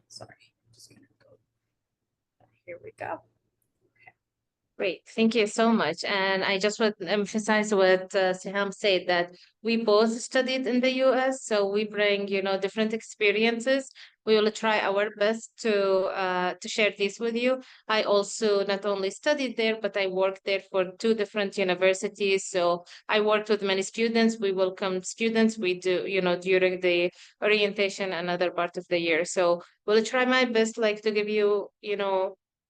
Sorry, just gonna go. Here we go. Great. Thank you so much. And I just would emphasize what Siham said, that we both studied in the US, so we bring, different experiences. We will try our best to share this with you. I also not only studied there, but I worked there for two different universities. So I worked with many students. We welcome students. We do, during the orientation and other part of the year. So we'll try my best, like to give you,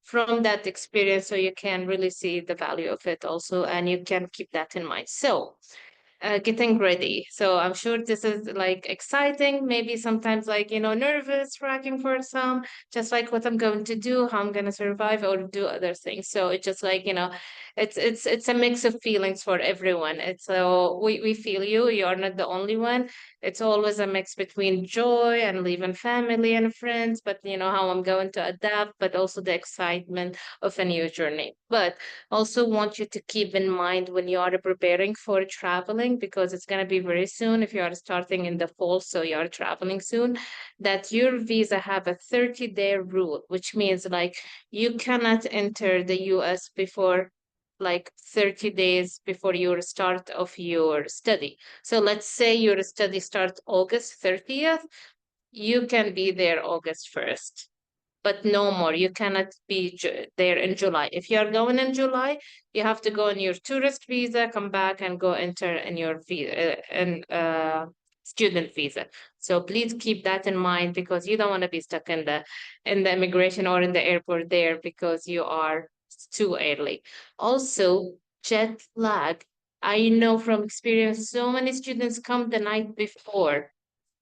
from that experience so you can really see the value of it also, and you can keep that in mind. So getting ready. So I'm sure this is like exciting, maybe sometimes like, nervous, writing for some, just like what I'm going to do, how I'm going to survive or do other things. So it's just like, it's a mix of feelings for everyone. It's so we feel you. You are not the only one. It's always a mix between joy and leaving family and friends, but how I'm going to adapt, but also the excitement of a new journey. But also want you to keep in mind when you are preparing for traveling, because it's going to be very soon if you are starting in the fall, so you are traveling soon, that your visa have a 30-day rule, which means like you cannot enter the US before like 30 days before your start of your study. So let's say your study starts August 30th, you can be there August 1st, but no more. You cannot be there in July. If you are going in July, you have to go on your tourist visa, come back and go enter in your student visa. So please keep that in mind, because you don't want to be stuck in the immigration or in the airport there because you are too early. Also, jet lag. I know from experience, so many students come the night before.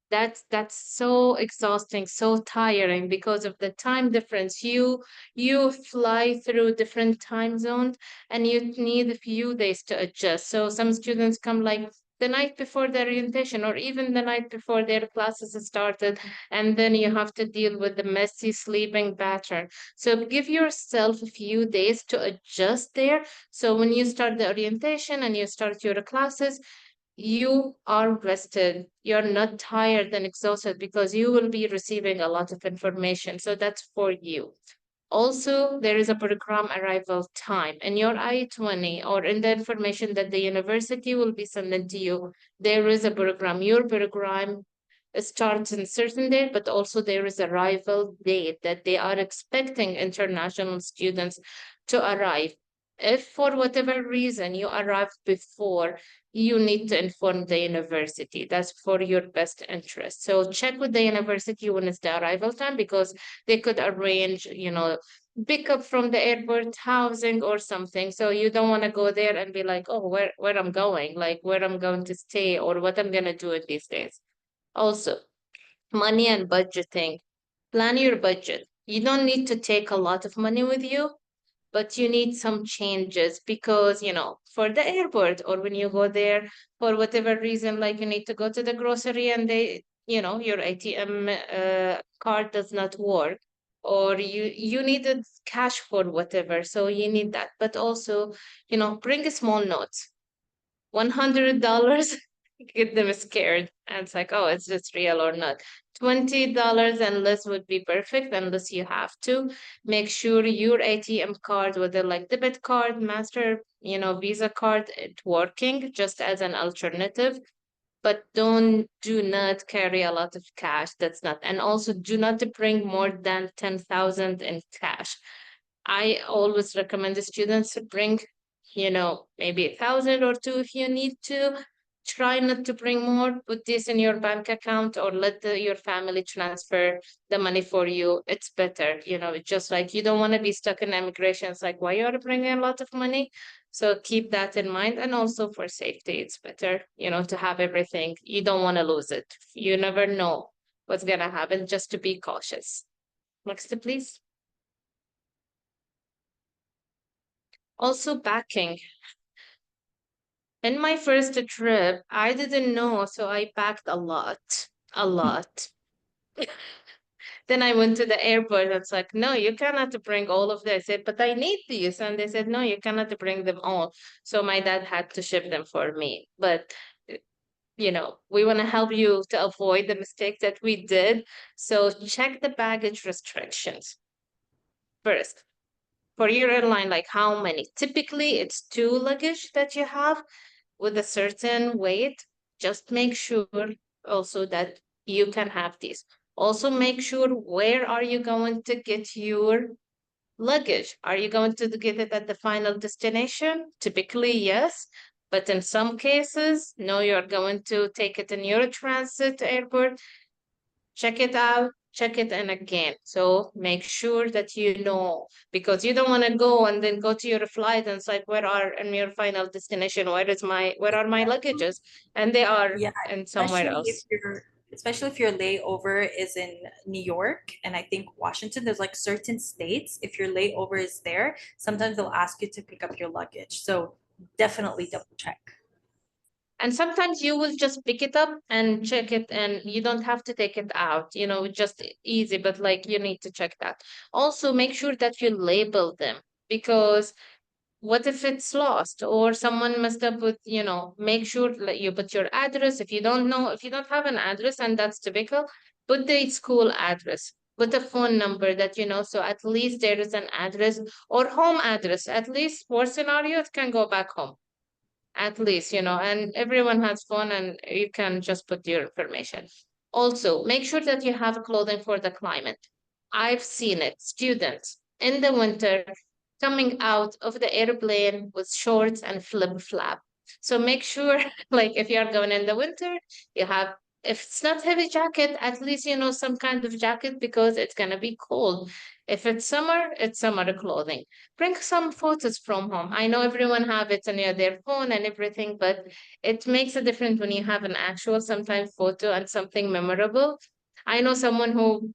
That's so exhausting, so tiring because of the time difference. You fly through different time zones and you need a few days to adjust. So some students come like the night before their orientation or even the night before their classes started, and then you have to deal with the messy sleeping pattern. So give yourself a few days to adjust there. So when you start the orientation and you start your classes, you are rested, you're not tired and exhausted, because you will be receiving a lot of information. So that's for you. Also, there is a program arrival time in your I-20 or in the information that the university will be sending to you. There is a program. Your program starts in certain date, but also there is arrival date that they are expecting international students to arrive. If for whatever reason you arrive before, you need to inform the university. That's for your best interest. So check with the university when it's the arrival time, because they could arrange, pick up from the airport housing or something. So you don't want to go there and be like, oh, where I'm going, like where I'm going to stay or what I'm gonna do in these days. Also, money and budgeting. Plan your budget. You don't need to take a lot of money with you, but you need some changes because, for the airport or when you go there for whatever reason, like you need to go to the grocery and your ATM card does not work, or you needed cash for whatever. So you need that. But also, bring a small notes. $100 get them scared, and it's like, oh, it's just real or not. $20 and less would be perfect, unless you have to. Make sure your ATM card, whether like debit card, master, Visa card, it's working just as an alternative. But do not carry a lot of cash. That's not. And also do not bring more than 10,000 in cash. I always recommend the students to bring, maybe 1,000 or two if you need to. Try not to bring more. Put this in your bank account or let your family transfer the money for you. It's better. It's just like you don't want to be stuck in immigration. It's like, why you are bringing a lot of money? So keep that in mind. And also for safety, it's better, to have everything. You don't want to lose it. You never know what's going to happen, just to be cautious. Next, please. Also, packing. In my first trip, I didn't know, so I packed a lot, a lot. Then I went to the airport. It's like, no, you cannot bring all of this. I said, but I need these. And they said, no, you cannot bring them all. So my dad had to ship them for me. But we want to help you to avoid the mistake that we did. So check the baggage restrictions first. For your airline, like how many? Typically, it's 2 luggage that you have with a certain weight. Just make sure also that you can have these. Also, make sure where are you going to get your luggage? Are you going to get it at the final destination? Typically, yes. But in some cases, no, you're going to take it in your transit airport. Check it out, check it in again. So make sure that because you don't want to go and then go to your flight and it's like, where are in your final destination? Where are my luggages? And they are Yeah, in somewhere especially if else. your layover is in New York and I think Washington, there's like certain states, if your layover is there, sometimes they'll ask you to pick up your luggage. So definitely double check. And sometimes you will just pick it up and check it, and you don't have to take it out, just easy, but like you need to check that. Also, make sure that you label them because what if it's lost or someone messed up with, make sure that you put your address. If you don't have an address, and that's typical, put the school address, put a phone number that so at least there is an address or home address. At least worst scenario, it can go back home at least, and everyone has phone and you can just put your information. Also, make sure that you have clothing for the climate. I've seen it, students in the winter coming out of the airplane with shorts and flip-flop. So make sure, like if you're going in the winter, you have, if it's not heavy jacket, at least some kind of jacket because it's gonna be cold. If it's summer clothing. Bring some photos from home. I know everyone have it on their phone and everything, but it makes a difference when you have an actual sometimes photo and something memorable. I know someone who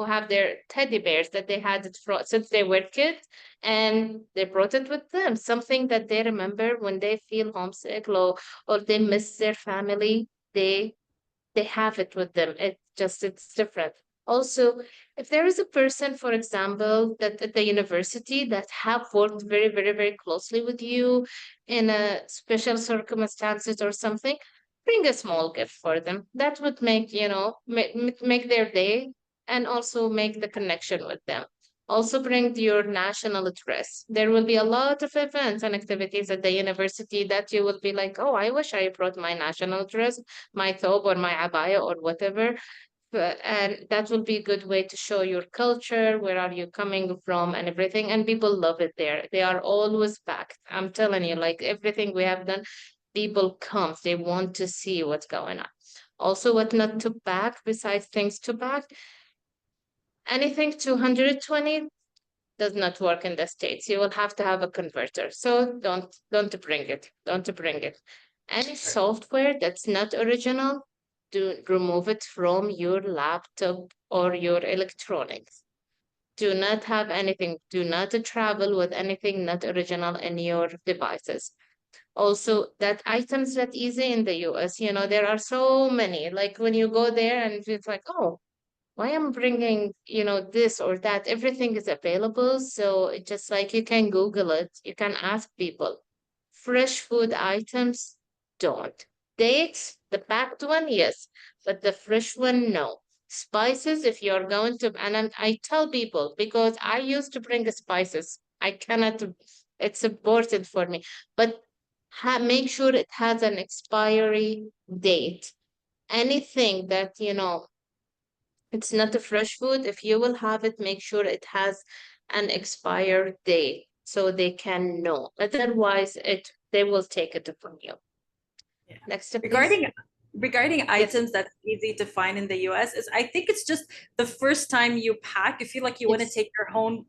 have their teddy bears that they had it since they were kids, and they brought it with them, something that they remember when they feel homesick or they miss their family. They have it with them. It's different. Also, if there is a person, for example, that at the university that have worked very, very, very closely with you in a special circumstances or something, bring a small gift for them. That would make their day and also make the connection with them. Also bring your national dress. There will be a lot of events and activities at the university that you will be like, oh, I wish I brought my national dress, my thobe or my abaya or whatever. And that will be a good way to show your culture, where are you coming from and everything. And people love it there. They are always packed. I'm telling you, like everything we have done, people come. They want to see what's going on. Also, what not to pack besides things to pack. Anything 220 does not work in the States. You will have to have a converter. So don't bring it. Don't bring it. Any software that's not original, do remove it from your laptop or your electronics. Do not have anything. Do not travel with anything not original in your devices. Also, that items that easy in the US, there are so many. Like when you go there and it's like, oh, why I'm bringing, this or that. Everything is available. So it's just like you can Google it. You can ask people. Fresh food items, don't. Dates, the packed one, yes, but the fresh one, no. Spices, if you're going to, and I tell people because I used to bring the spices. I cannot, it's important for me, but make sure it has an expiry date. Anything that, it's not a fresh food. If you will have it, make sure it has an expired date so they can know. Otherwise, they will take it from you. Yeah. Next, step, please. Regarding Yes, items that's easy to find in the US is I think it's just the first time you pack, you feel like you want to yes. take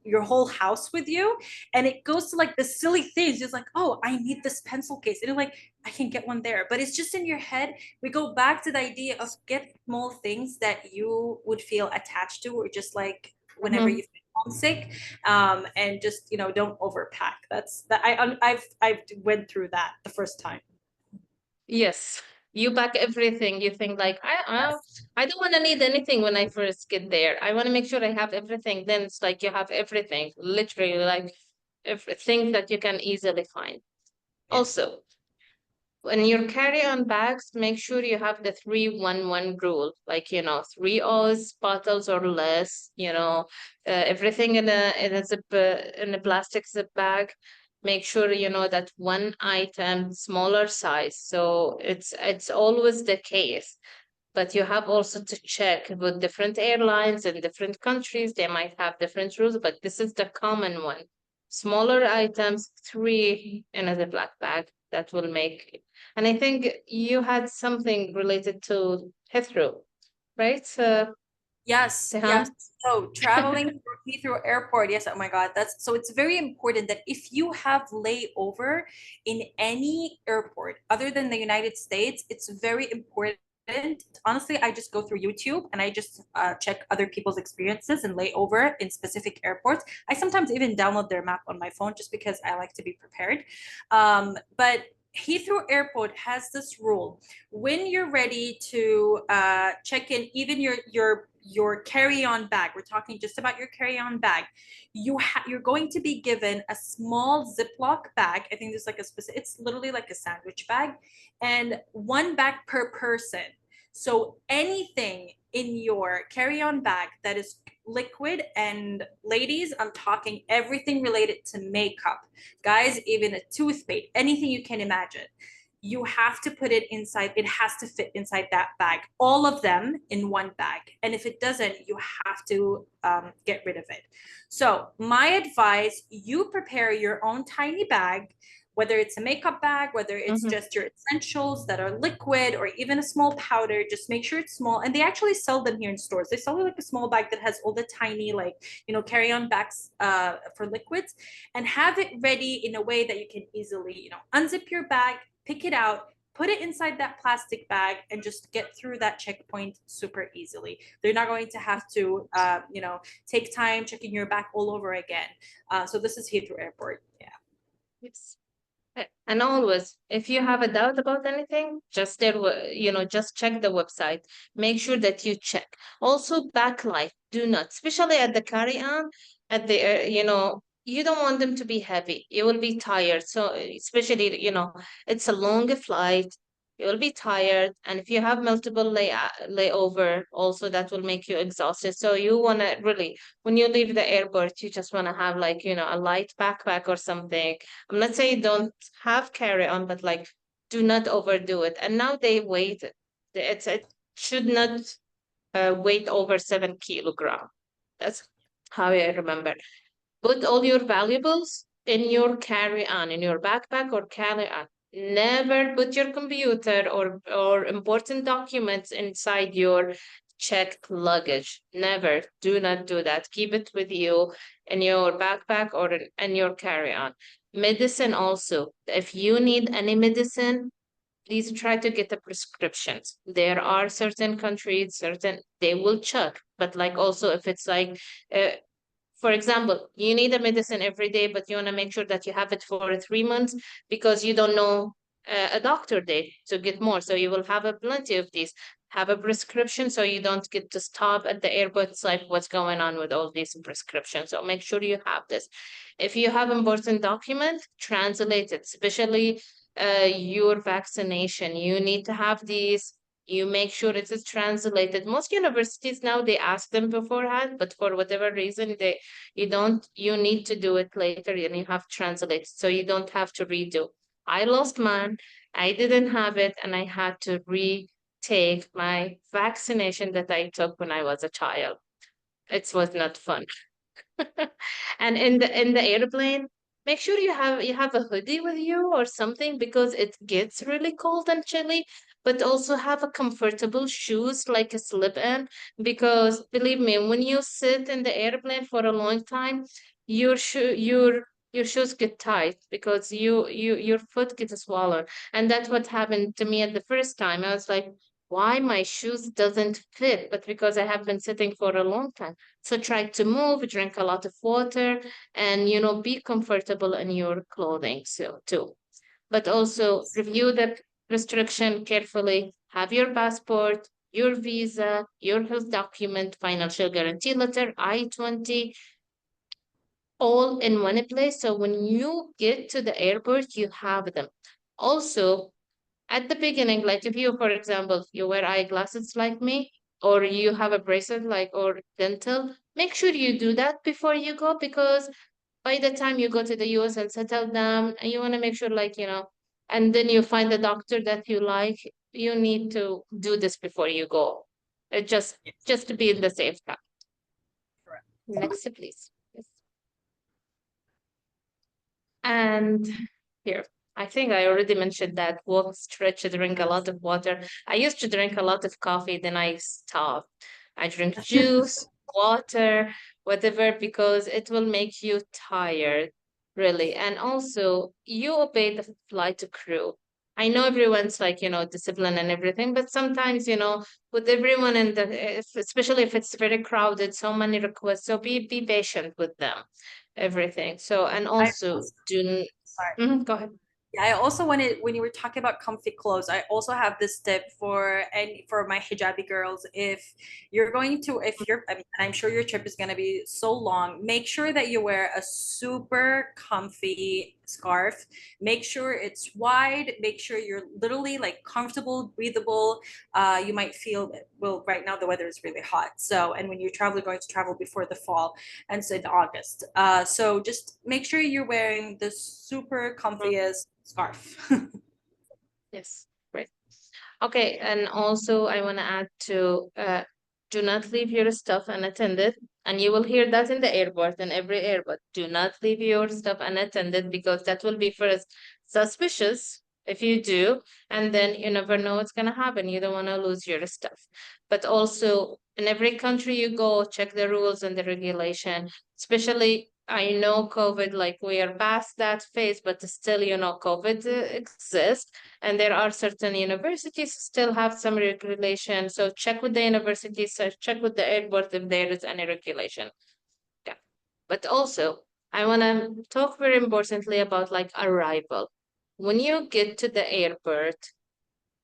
your whole house with you. And it goes to like the silly things. It's like, oh, I need this pencil case. And you're like, I can get one there. But it's just in your head. We go back to the idea of get small things that you would feel attached to, or just like whenever you Mhm. feel homesick. And just, don't overpack. That's that I've went through that the first time. Yes. You pack everything. You think like I don't want to need anything when I first get there. I want to make sure I have everything. Then it's like you have everything, literally like everything that you can easily find. Yeah. Also, when your carry-on bags, make sure you have the 3-1-1 rule, like, 3 O's bottles or less, everything in a zip in a plastic zip bag. Make sure that one item smaller size. So it's always the case. But you have also to check with different airlines in different countries. They might have different rules, but this is the common one. Smaller items, 3 in a Ziploc bag. That will make. And I think you had something related to Heathrow, right, Yes, yes. Siham? So traveling through Heathrow Airport, yes, oh my God, that's so it's very important that if you have layover in any airport other than the United States, it's very important. Honestly, I just go through YouTube and I just check other people's experiences and layover in specific airports. I sometimes even download their map on my phone just because I like to be prepared. But Heathrow Airport has this rule when you're ready to check in, even your carry-on bag. We're talking just about your carry-on bag. You're going to be given a small Ziploc bag. I think there's like a specific. It's literally like a sandwich bag, and one bag per person. So anything in your carry-on bag that is liquid, and ladies, I'm talking everything related to makeup, guys, even a toothpaste, anything you can imagine, you have to put it inside. It has to fit inside that bag, all of them in one bag. And if it doesn't, you have to get rid of it. So my advice, you prepare your own tiny bag, whether it's a makeup bag, whether it's Hmm. just your essentials that are liquid, or even a small powder. Just make sure it's small. And they actually sell them here in stores. They sell like a small bag that has all the tiny, like, carry-on bags for liquids, and have it ready in a way that you can easily, unzip your bag, pick it out, put it inside that plastic bag, and just get through that checkpoint super easily. They're not going to have to, take time checking your bag all over again. So this is Heathrow Airport. Yeah. Yes. And always, if you have a doubt about anything, just check the website. Make sure that you check. Also, backlight, do not, especially at the carry-on, you don't want them to be heavy. You will be tired. So, especially, it's a long flight. You will be tired. And if you have multiple layover, also that will make you exhausted. So you want to really, when you leave the airport, you just want to have like, a light backpack or something. I'm not saying don't have carry on, but like do not overdo it. And now they weight it should not weight over 7 kilogram. That's how I remember. Put all your valuables in your carry-on, in your backpack or carry-on. Never put your computer or important documents inside your checked luggage. Never. Do not do that. Keep it with you in your backpack or in your carry-on. Medicine also. If you need any medicine, please try to get a prescription. There are certain countries, they will check, but like also if it's like uh, for example, you need a medicine every day, but you want to make sure that you have it for 3 months because you don't know a doctor day to get more. So you will have a plenty of these. Have a prescription so you don't get to stop at the airport. It's like what's going on with all these prescriptions. So make sure you have this. If you have important document, translate it, especially your vaccination. You need to have these. You make sure it is translated. Most universities now they ask them beforehand, but for whatever reason you need to do it later and you have to translate so you don't have to redo. I lost mine. I didn't have it and I had to retake my vaccination that I took when I was a child. It was not fun. And in the airplane, make sure you have a hoodie with you or something because it gets really cold and chilly, but also have a comfortable shoes like a slip-in because believe me, when you sit in the airplane for a long time, your shoes get tight because your foot gets swollen. And that's what happened to me at the first time. I was like, why my shoes doesn't fit? But because I have been sitting for a long time. So try to move, drink a lot of water, and be comfortable in your clothing so too. But also review the restriction carefully. Have your passport, your visa, your health document, financial guarantee letter, I-20, all in one place. So when you get to the airport, you have them. Also, at the beginning, like if you, for example, you wear eyeglasses like me, or you have a bracelet like or dental, make sure you do that before you go because by the time you go to the US and settle down, and you want to make sure and then you find the doctor that you like, you need to do this before you go. It just to be in the safe side. Correct. Next, please. Yes. And here, I think I already mentioned that walk, stretch, drink a lot of water. I used to drink a lot of coffee, then I stopped. I drink juice, water, whatever, because it will make you tired, really. And also, you obey the flight crew. I know everyone's discipline and everything, but sometimes, with everyone in especially if it's very crowded, so many requests, so be patient with them, everything. So, and I also also, do. sorry. Go ahead. Yeah, I also wanted when you were talking about comfy clothes, I also have this tip for my hijabi girls. If you're, I mean, I'm sure your trip is going to be so long, make sure that you wear a super comfy scarf. Make sure it's wide, make sure you're literally like comfortable, breathable. You might feel, well, right now the weather is really hot. So, and when you're going to travel before the fall, and so in August. So just make sure you're wearing the super comfiest scarf. Yes, great. Okay, and also I want to add to do not leave your stuff unattended. And you will hear that in the airport, in every airport. Do not leave your stuff unattended because that will be first suspicious if you do. And then you never know what's going to happen. You don't want to lose your stuff. But also, in every country you go, check the rules and the regulation. Especially, I know COVID, like we are past that phase, but still, COVID exists and there are certain universities still have some regulation. So check with the universities, so check with the airport if there is any regulation. Yeah. But also, I want to talk very importantly about like arrival. When you get to the airport,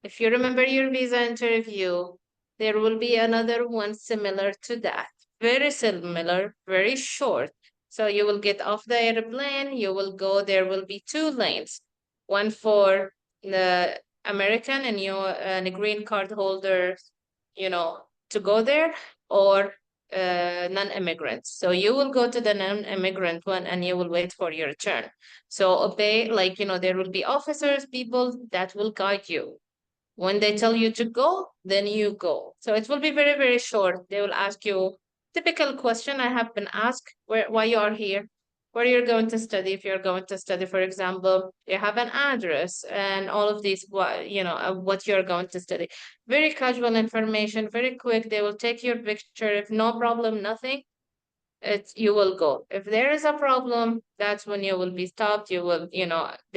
if you remember your visa interview, there will be another one similar to that. Very similar, very short. So you will get off the airplane, you will go, there will be two lanes. One for the American and and the green card holder, to go there, or non-immigrants. So you will go to the non-immigrant one and you will wait for your turn. So obey, there will be officers, people that will guide you when they tell you to go, then you go. So it will be very, very short. They will ask you typical question I have been asked, why you are here, where you're going to study. If you're going to study, for example, you have an address and all of these, what you're going to study. Very casual information, very quick. They will take your picture. If no problem, nothing, you will go. If there is a problem, that's when you will be stopped. They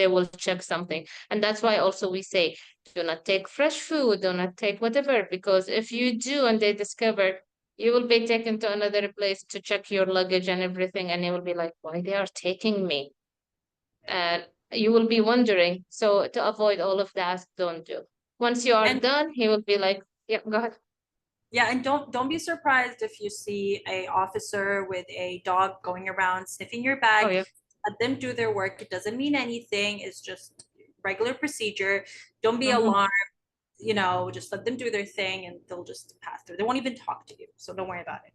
will check something. And that's why also we say, do not take fresh food, do not take whatever, because if you do and they discover, you will be taken to another place to check your luggage and everything, and you will be like, why they are taking me? And you will be wondering. So to avoid all of that, don't do. Once you are And done, he will be like, yeah, go ahead. yeah, and don't be surprised if you see a officer with a dog going around sniffing your Oh bag. yeah. Let them do their work. It doesn't mean anything. It's just regular procedure. Don't be Mhm. alarmed. Just let them do their thing and they'll just pass through. They won't even talk to you. So don't worry about it.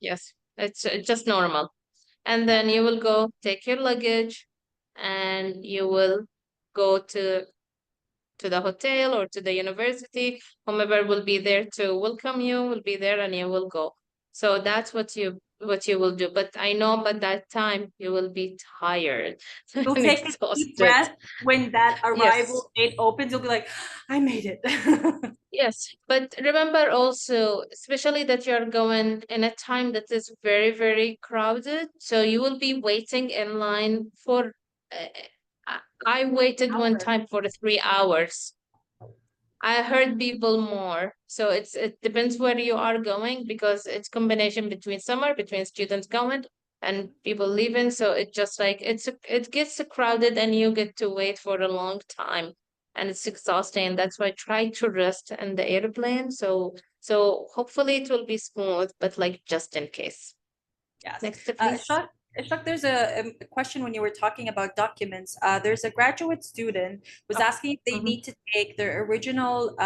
Yes, it's just normal. And Yeah. then you will go take your luggage and you will go to the hotel or to the university. Whomever will be there to welcome you will be there and you will go. So that's what you will do. But I know by that time you will be tired You'll and take a deep exhausted. breath when that Yes. arrival gate opens. You'll be like, I made it. Yes, but remember also, especially that you're going in a time that is very, very crowded. So you will be waiting in line for, uh, I waited one Hour. time for 3 hours. I heard people more. So it depends where you are going because it's combination between summer, between students going and people leaving. So it just like it gets crowded and you get to wait for a long time and it's exhausting. That's why try to rest in the airplane. So hopefully it will be smooth, but like just in case. Yes. Next, please. Shot. Ishak, there's a question when you were talking about documents. There's a graduate student was Oh, asking if they mhm, need to take their original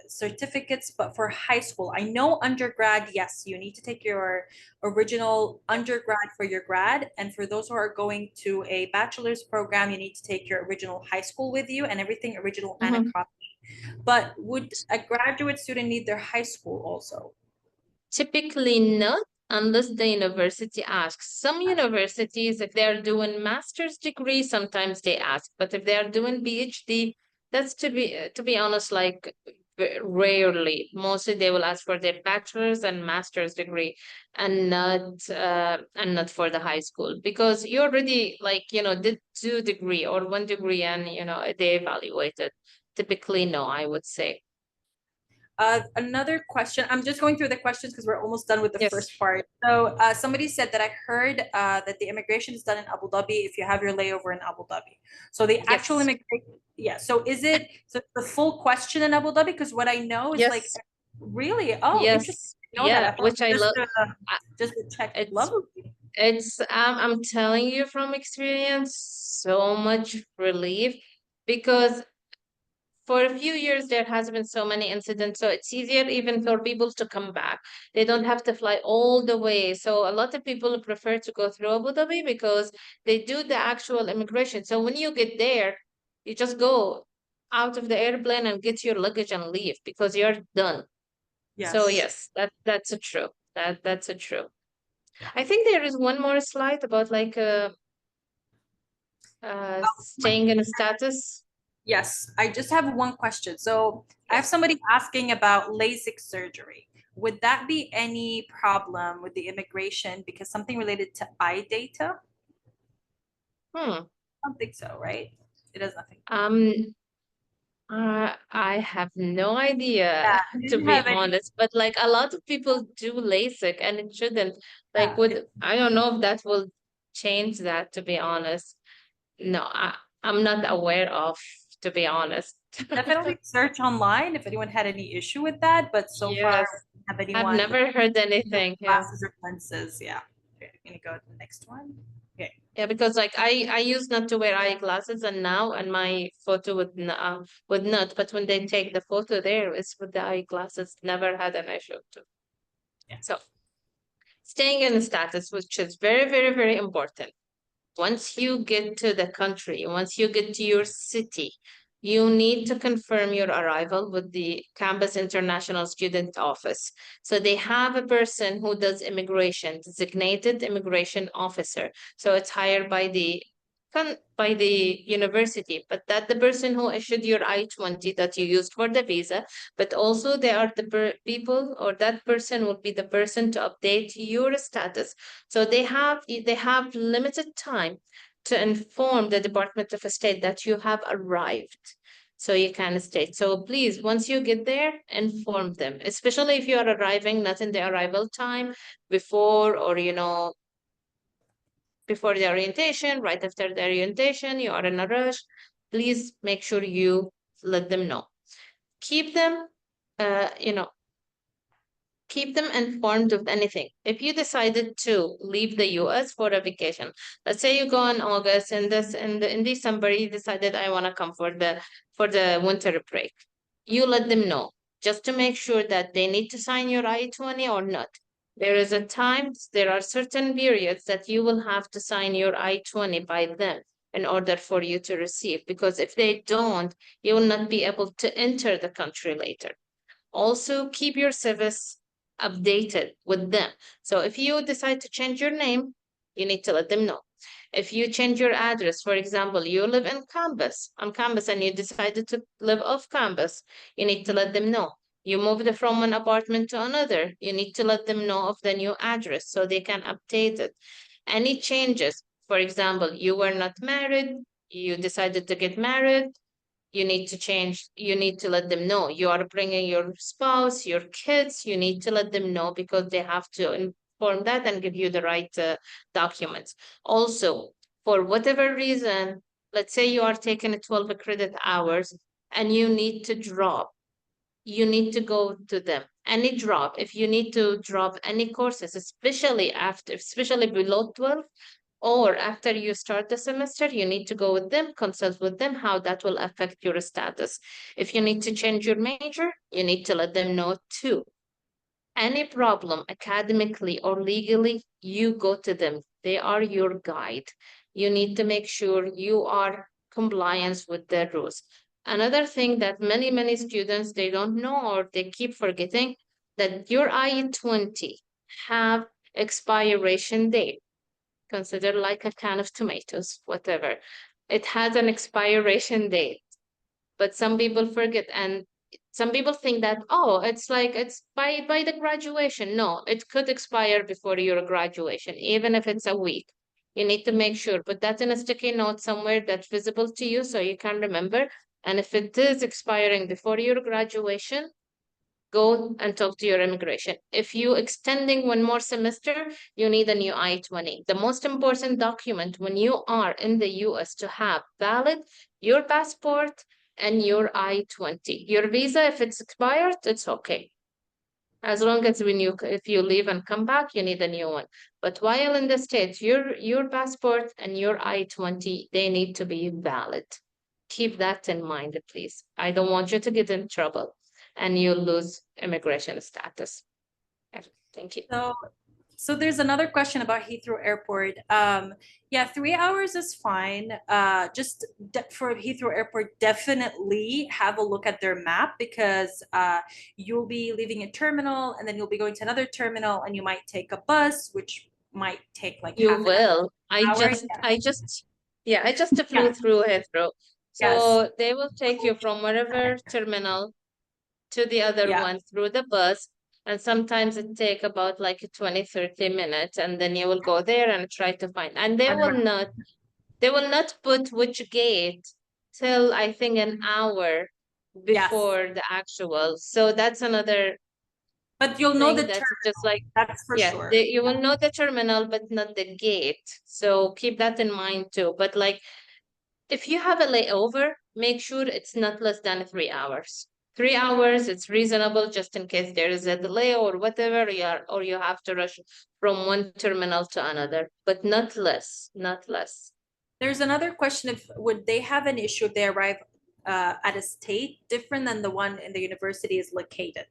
certificates, but for high school. I know undergrad, yes, you need to take your original yeah. undergrad for your grad. And for those who are going to a bachelor's program, you need to take your original high school with you and everything original and a Mhm. copy. But would a graduate student need their high school also? Typically not unless the university asks. Some universities, if they're doing master's degree, sometimes they ask. But if they're doing PhD, that's to be honest, like rarely. Mostly they will ask for their bachelor's and master's degree, and not for the high school because you already like did two degree or one degree and they evaluated. Typically, no, I would say Another question. I'm just going through the questions because we're almost done with the yes, first part. So, somebody said that I heard that the immigration is done in Abu Dhabi if you have your layover in Abu Dhabi. So the actual yes, immigration, yeah. So is it so the full question in Abu Dhabi? Because what I know is like, yes. really, oh, interesting. Yes, I know that. I yeah, thought which I it was love. just to check. It's Lovely. I'm telling you from experience, so much relief because for a few years there has been so many incidents, so it's easier even for people to come back. They don't have to fly all the way. So a lot of people prefer to go through Abu Dhabi because they do the actual immigration. So when you get there, you just go out of the airplane and get your luggage and leave because you're done. So Yes. yes, that's a true. That's a true. I think there is one more slide about like staying in a status. Yes, I just have one question. So I have Yes. somebody asking about LASIK surgery. Would that be any problem with the immigration because something related to eye data? Hmm. I don't think so, right? It has nothing. Um, I have no idea Yeah, it to didn't be have any. honest, but like a lot of people do LASIK and it shouldn't. Like Yeah, would I don't know if that will change that to be honest. No, I'm not aware of to be honest. definitely search online if anyone had any issue with that. But so far, Yes. we don't have I've anyone never heard with anything. Yeah. glasses or lenses. Yeah. Okay, I'm gonna go to the next one. Okay. Yeah, because like I used not to wear eyeglasses, and now and my photo would not. But when they take the photo, there it's with the eyeglasses. Never had an issue too. Yeah. So staying in status, which is very, very, very important. Once you get to the country, once you get to your city, you need to confirm your arrival with the campus international student office. So they have a person who does immigration, designated immigration officer. So it's hired by the university, but that the person who issued your I-20 that you used for the visa, but also they are the people or that person will be the person to update your status. So they have limited time to inform the Department of State that you have arrived. So you can state. So please, once you get there, inform them, especially if you are arriving not in the arrival time before or before the orientation, right after the orientation, you are in a rush. Please make sure you let them know. Keep them, uh, you know, keep them informed of anything. If you decided to leave the US for a vacation, let's say you go in August and in December you decided I want to come for the winter break. You let them know just to make sure that they need to sign your I-20 or not. There are certain periods that you will have to sign your I-20 by them in order for you to receive, because if they don't, you will not be able to enter the country later. Also, keep your service updated with them. So if you decide to change your name, you need to let them know. If you change your address, for example, you live on campus, and you decided to live off campus, you need to let them know. You moved from one apartment to another, you need to let them know of the new address so they can update it. Any changes, for example, you were not married, you decided to get married, you need to let them know. You are bringing your spouse, your kids, you need to let them know because they have to inform that and give you the right documents. Also, for whatever reason, let's say you are taking 12 credit hours and you need to drop. you need to go to them. Any drop, if you need to drop any courses, especially below 12, or after you start the semester, you need to go with them, consult with them how that will affect your status. If you need to change your major, you need to let them know too. Any problem academically or legally, you go to them. They are your guide. You need to make sure you are compliance with their rules. Another thing that many students they don't know or they keep forgetting that your I-20 have expiration date. Consider like a can of tomatoes, whatever. It has an expiration date, but some people forget, and some people think that, oh, it's like it's by the graduation. No, it could expire before your graduation, even if it's a week. You need to make sure, put that in a sticky note somewhere that's visible to you so you can remember. And if it is expiring before your graduation, go and talk to your immigration. If you extending one more semester, you need a new I-20. The most important document when you are in the US to have valid, your passport and your I-20. Your visa, if it's expired, it's okay. As long as if you leave and come back, you need a new one. But while in the States, your passport and your I-20, they need to be valid. Keep that in mind, please. I don't want you to get in trouble and you lose immigration status. Thank you. So there's another question about Heathrow Airport. Yeah, 3 hours is fine. Just for Heathrow Airport, definitely have a look at their map because you'll be leaving a terminal and then you'll be going to another terminal and you might take a bus, which might take like You half an will. hour. Yeah, I just flew Yeah, through Heathrow. yes, So they will take you from wherever terminal to the other yeah, one through the bus. And sometimes it take about like 20-30 minutes, and then you will go there and try to find. And they will not put which gate till I think an hour yes. before the actual. So that's another But you'll know the thing that's just terminal. like, That's for yeah, sure. you will know the terminal, but not the gate. So keep that in mind too. But like, if you have a layover, make sure it's not less than 3 hours. 3 hours, it's reasonable just in case there is a delay or whatever, or you have to rush from one terminal to another, but not less, not less. There's another question if would they have an issue if they arrive at a state different than the one in the university is located?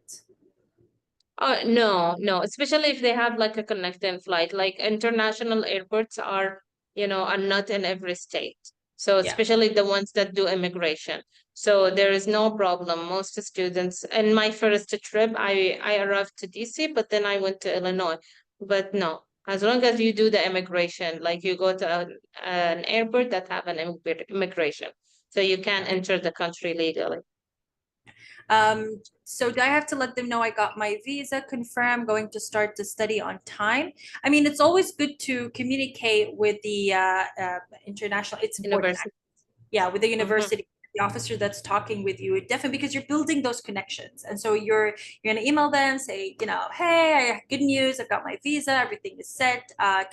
Oh, no, no, especially if they have like a connecting flight. Like international airports are not in every state. So Yeah. especially the ones that do immigration. So there is no problem. Most students, in my first trip, I arrived to DC, but then I went to Illinois. But no, as long as you do the immigration, like you go to an airport that have an immigration, so you can enter the country legally. So do I have to let them know I got my visa, confirm, going to start to study on time? I mean, it's always good to communicate with the international, it's important. University. Yeah, with the Mhm. university, the officer that's talking with you, definitely because you're building those connections. And so you're gonna email them, say, hey, I have good news, I've got my visa, everything is set.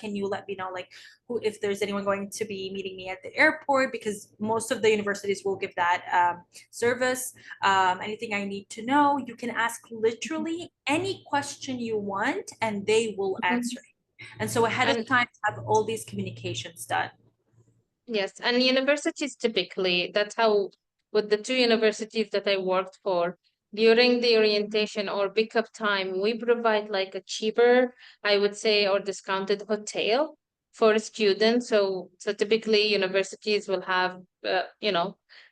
Can you let me know like who if there's anyone going to be meeting me at the airport? Because most of the universities will give that service. Anything I need to know, you can ask literally any question you want and they will Mhm. answer. And so ahead of And time, have all these communications done. yes, and universities typically, that's how, with the two universities that I worked for, during the orientation or pickup time, we provide like a cheaper, I would say, or discounted hotel for students. So typically universities will have,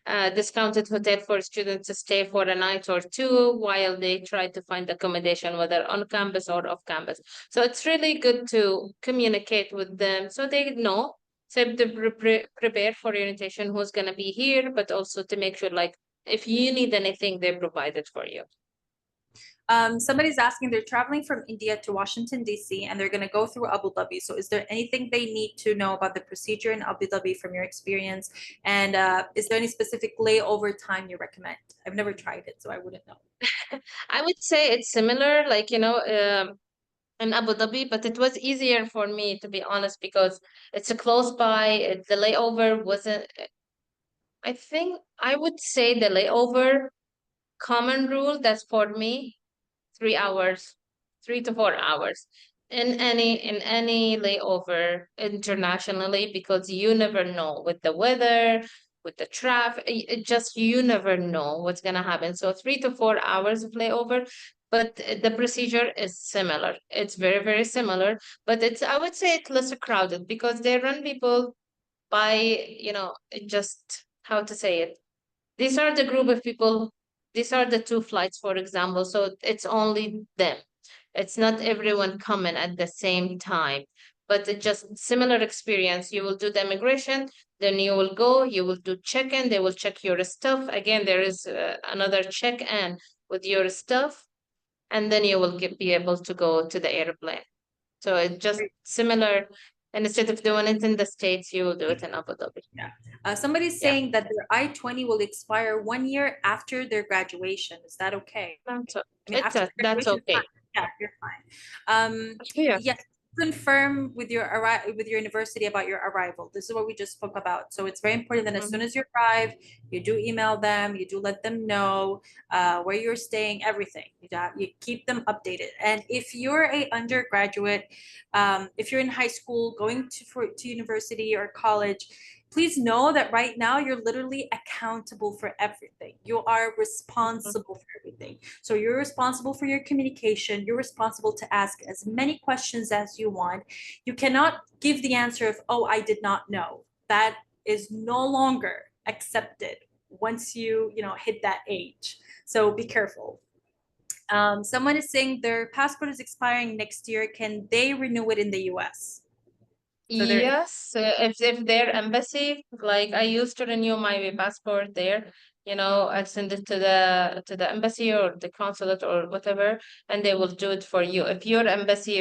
a discounted hotel for students to stay for a night or two while they try to find accommodation, whether on campus or off campus. So it's really good to communicate with them so they know, so to prepare for orientation who's going to be here, but also to make sure like if you need anything, they provide it for you. Somebody's asking, they're traveling from India to Washington, D.C., and they're going to go through Abu Dhabi. So, is there anything they need to know about the procedure in Abu Dhabi from your experience? And is there any specific layover time you recommend? I've never tried it, so I wouldn't know. I would say it's similar, like, in Abu Dhabi, but it was easier for me, to be honest, because it's a close by. The layover wasn't, I think I would say the layover common rule that's for me, 3 hours, 3 to 4 hours in any layover internationally, because you never know with the weather, with the traffic, it just you never know what's gonna happen. So 3 to 4 hours of layover, but the procedure is similar. It's very, very similar, but it's I would say it's less crowded because they run people by, just how to say it. These are the group of people, these are the two flights, for example. So it's only them. It's not everyone coming at the same time, but it's just similar experience. You will do the immigration, then you will go, you will do check-in, they will check your stuff. Again, there is another check-in with your stuff, and then you will be able to go to the airplane. So it's just similar. And instead of doing it in the States, you will do it in Abu Dhabi. Yeah. Somebody's Yeah. saying that their I-20 will expire 1 year after their graduation. Is that okay? That's, I mean, after that's graduation, fine. okay. Yeah, you're fine. Yeah. Yes, confirm with your university about your arrival. This is what we just spoke about. So it's very important that as soon Mhm. as you arrive, you do email them, you do let them know where you're staying, everything. You keep them updated. And if you're a undergraduate, if you're in high school, going to university or college, please know that right now you're literally accountable for everything. You are Mhm. responsible for everything. So you're responsible for your communication. You're responsible to ask as many questions as you want. You cannot give the answer of, oh, I did not know. That is no longer accepted once you hit that age. So be careful. Someone is saying their passport is expiring next year. Can they renew it in the US? So they're Yes, if their embassy, like I used to renew my passport there, I send it to the embassy or the consulate or whatever, and they will do it for you if your embassy,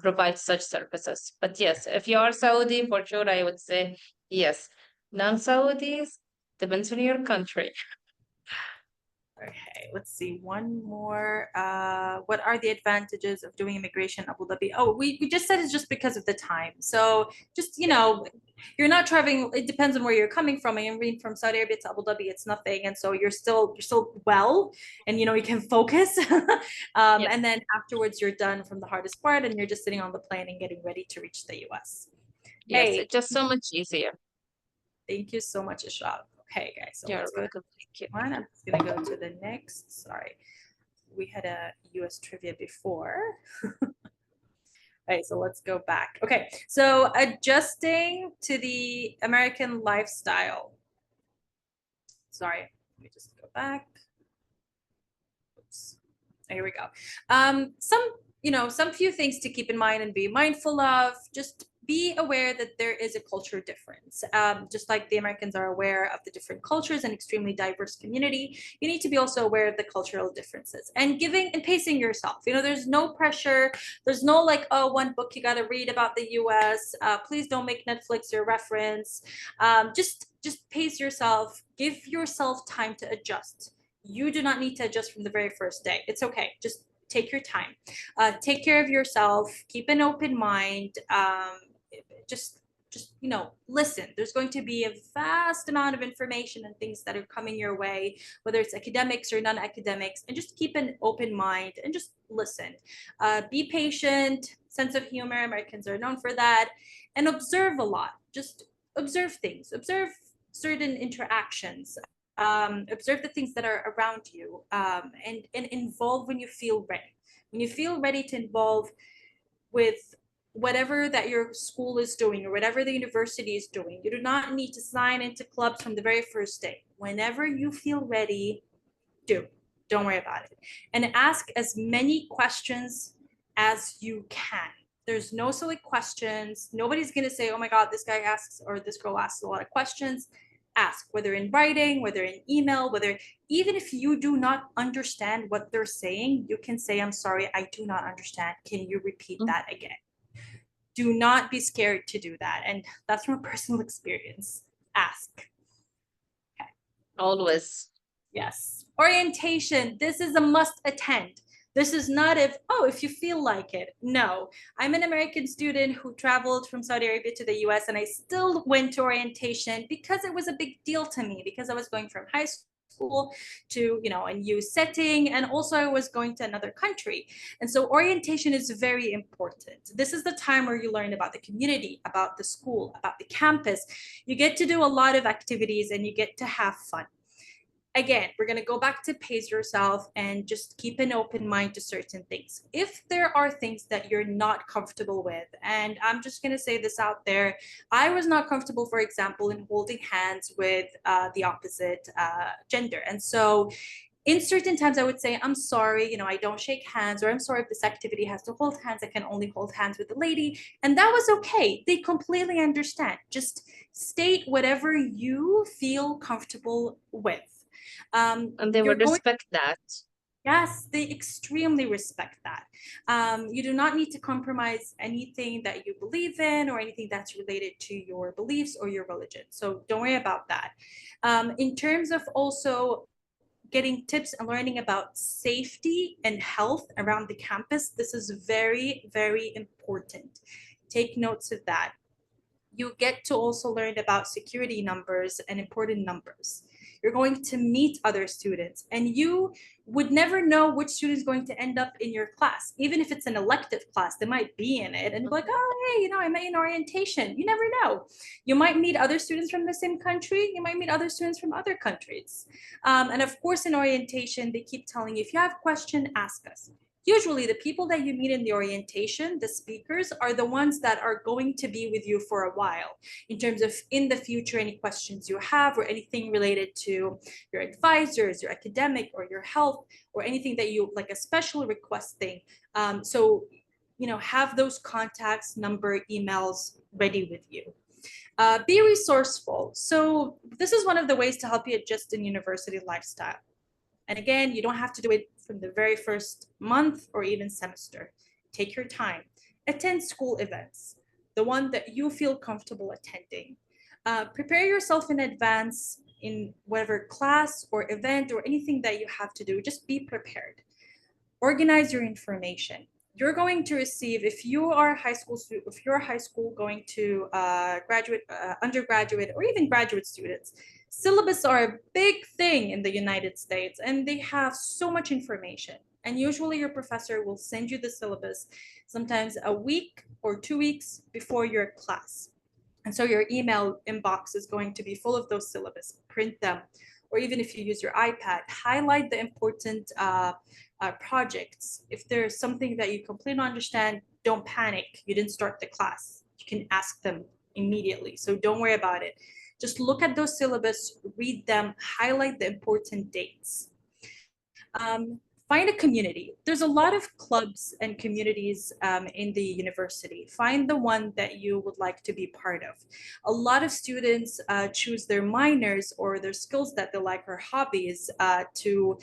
provides such services. But yes, if you are Saudi, for sure, I would say yes. Non-Saudis, depends on your country. Okay, let's see. One more. What are the advantages of doing immigration in Abu Dhabi? Oh, we just said it's just because of the time. So just, you're not traveling. It depends on where you're coming from. I mean, from Saudi Arabia to Abu Dhabi, it's nothing. And so you're still well, and you can focus. Yeah. And then afterwards you're done from the hardest part and you're just sitting on the plane and getting ready to reach the US. Yes, Hey, it's just so much easier. thank you so much, Ishraq. Okay, guys, so You're let's go to welcome. Thank you. the next one. I'm just gonna go to the next. Sorry, we had a US trivia before. All right, so let's go back. Okay, so adjusting to the American lifestyle. Sorry, let me just go back. Oops. Here we go. Some few things to keep in mind and be mindful of. Just be aware that there is a culture difference. Just like the Americans are aware of the different cultures and extremely diverse community, you need to be also aware of the cultural differences and giving and pacing yourself. There's no pressure. There's no like, oh, one book you got to read about the US. Please don't make Netflix your reference. Just pace yourself. Give yourself time to adjust. You do not need to adjust from the very first day. It's okay. Just take your time. Take care of yourself. Keep an open mind. Just listen. There's going to be a vast amount of information and things that are coming your way, whether it's academics or non-academics, and just keep an open mind and just listen. Be patient. Sense of humor. Americans are known for that, and observe a lot. Just observe things. Observe certain interactions. Observe the things that are around you, and involve when you feel ready. When you feel ready to involve with whatever that your school is doing or whatever the university is doing, you do not need to sign into clubs from the very first day. Whenever you feel ready, do. Don't worry about it. And ask as many questions as you can. There's no silly questions. Nobody's going to say, oh my God, this guy asks or this girl asks a lot of questions. Ask, whether in writing, whether in email, even if you do not understand what they're saying, you can say, I'm sorry, I do not understand. Can you repeat that again? Do not be scared to do that. And that's from a personal experience. Ask. Okay. Always. Yes. Orientation. This is a must attend. This is not if you feel like it. No. I'm an American student who traveled from Saudi Arabia to the US, and I still went to orientation because it was a big deal to me, because I was going from high school to, a new setting. And also I was going to another country. And so orientation is very important. This is the time where you learn about the community, about the school, about the campus. You get to do a lot of activities and you get to have fun. Again, we're going to go back to pace yourself and just keep an open mind to certain things. If there are things that you're not comfortable with, and I'm just going to say this out there, I was not comfortable, for example, in holding hands with the opposite gender. And so in certain times, I would say, I'm sorry, I don't shake hands, or I'm sorry if this activity has to hold hands, I can only hold hands with the lady. And that was okay. They completely understand. Just state whatever you feel comfortable with. And they You're would going, respect that. yes, they extremely respect that. You do not need to compromise anything that you believe in or anything that's related to your beliefs or your religion. So don't worry about that. In terms of also getting tips and learning about safety and health around the campus, this is very, very important. Take notes of that. You get to also learn about security numbers and important numbers. You're going to meet other students, and you would never know which student is going to end up in your class. Even if it's an elective class, they might be in it, and you're like, oh, hey, I met you in orientation. You never know. You might meet other students from the same country. You might meet other students from other countries. And of course, in orientation, they keep telling you, if you have a question, ask us. Usually the people that you meet in the orientation, the speakers, are the ones that are going to be with you for a while in terms of in the future, any questions you have or anything related to your advisors, your academic or your health, or anything that you like a special request thing. So, have those contacts, number, emails ready with you. Be resourceful. So this is one of the ways to help you adjust in university lifestyle. And again, you don't have to do it from the very first month or even semester. Take your time. Attend school events, the one that you feel comfortable attending. Prepare yourself in advance in whatever class or event or anything that you have to do. Just be prepared. Organize your information. You're going to receive, if you are high school student, if you're high school going to graduate, undergraduate, or even graduate students, syllabus are a big thing in the United States, and they have so much information. And usually your professor will send you the syllabus sometimes a week or 2 weeks before your class. And so your email inbox is going to be full of those syllabus. Print them. Or even if you use your iPad, highlight the important projects. If there's something that you completely don't understand, don't panic. You didn't start the class. You can ask them immediately. So don't worry about it. Just look at those syllabus, read them, highlight the important dates. Find a community. There's a lot of clubs and communities in the university. Find the one that you would like to be part of. A lot of students choose their minors or their skills that they like or hobbies to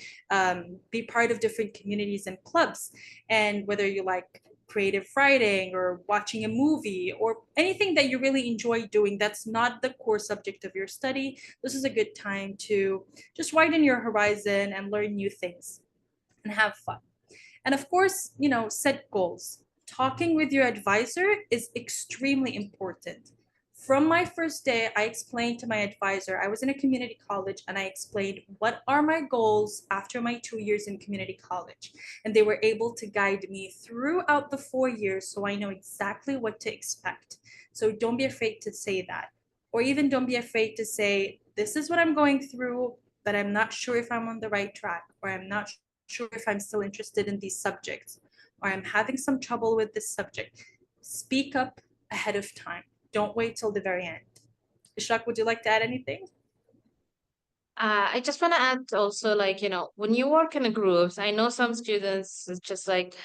be part of different communities and clubs. And whether you like creative writing or watching a movie or anything that you really enjoy doing that's not the core subject of your study, this is a good time to just widen your horizon and learn new things and have fun. And of course, set goals. Talking with your advisor is extremely important. From my first day, I explained to my advisor, I was in a community college, and I explained what are my goals after my 2 years in community college. And they were able to guide me throughout the 4 years so I know exactly what to expect. So don't be afraid to say that. Or even don't be afraid to say, this is what I'm going through, but I'm not sure if I'm on the right track, or I'm not sure if I'm still interested in these subjects, or I'm having some trouble with this subject. Speak up ahead of time. Don't wait till the very end. Ishaq, would you like to add anything? I just want to add also, like, when you work in groups, I know some students is just like,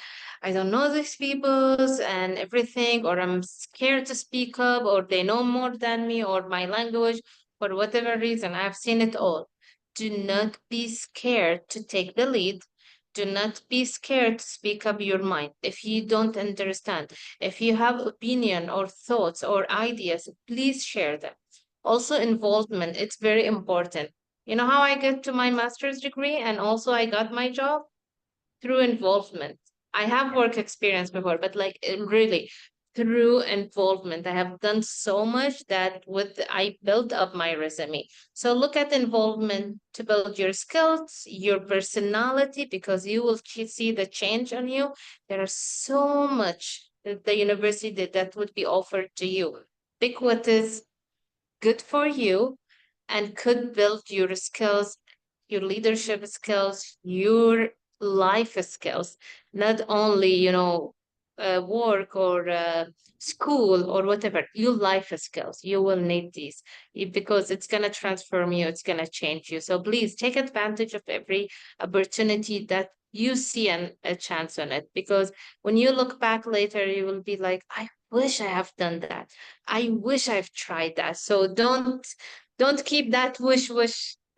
I don't know these peoples and everything, or I'm scared to speak up, or they know more than me, or my language, for whatever reason. I've seen it all. Do not be scared to take the lead. Do not be scared to speak up your mind. If you don't understand, if you have opinion or thoughts or ideas, please share them. Also, involvement, it's very important. You know how I get to my master's degree and also I got my job? Through involvement. I have work experience before, but like really, through involvement. I have done so much that with I built up my resume. So look at involvement to build your skills, your personality, because you will see the change on you. There is so much that the university that would be offered to you. Pick what is good for you and could build your skills, your leadership skills, your life skills, not only, work or school or whatever, your life skills. You will need these because it's going to transform you, it's going to change you. So please take advantage of every opportunity that you see a chance on it, because when you look back later, you will be like, I wish I have done that. I wish I've tried that. So don't keep that wish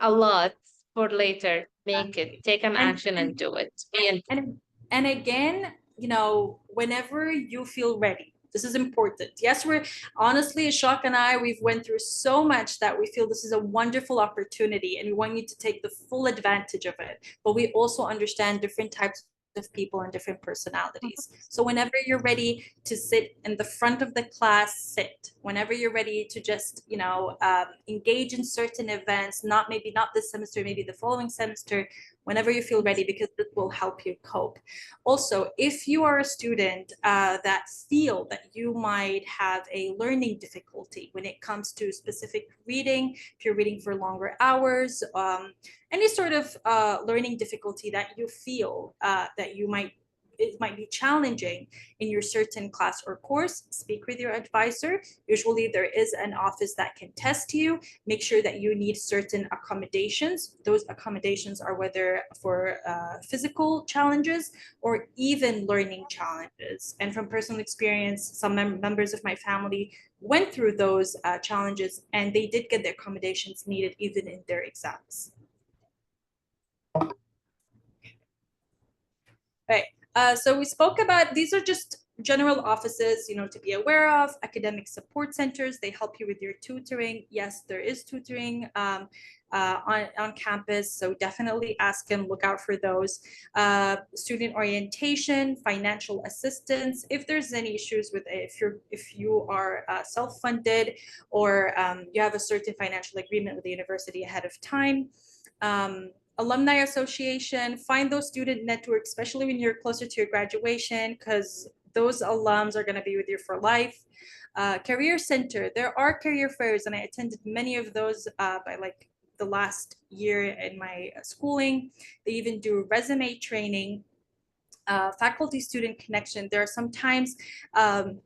a lot for later. Make it. Exactly. Take an And action and and do it. Be in. and again, whenever you feel ready, this is important. Yes, we're honestly, Ashok and I, we've went through so much that we feel this is a wonderful opportunity and we want you to take the full advantage of it. But we also understand different types of people and different personalities. So whenever you're ready to sit in the front of the class, sit. Whenever you're ready to just, engage in certain events, not this semester, maybe the following semester, whenever you feel ready, because this will help you cope. Also, if you are a student that feel that you might have a learning difficulty when it comes to specific reading, if you're reading for longer hours, any sort of learning difficulty that you feel that it might be challenging in your certain class or course, speak with your advisor. Usually there is an office that can test you. Make sure that you need certain accommodations. Those accommodations are whether for physical challenges or even learning challenges. And from personal experience, some members of my family went through those challenges and they did get the accommodations needed even in their exams. Right. So we spoke about, these are just general offices, to be aware of. Academic support centers, they help you with your tutoring. Yes, there is tutoring on campus, so definitely ask and look out for those. Student orientation, financial assistance. If there's any issues with it, if you are self-funded or you have a certain financial agreement with the university ahead of time. Alumni association, find those student networks, especially when you're closer to your graduation, because those alums are going to be with you for life. Career center, there are career fairs, and I attended many of those by like the last year in my schooling. They even do resume training. Faculty student connection. There are sometimes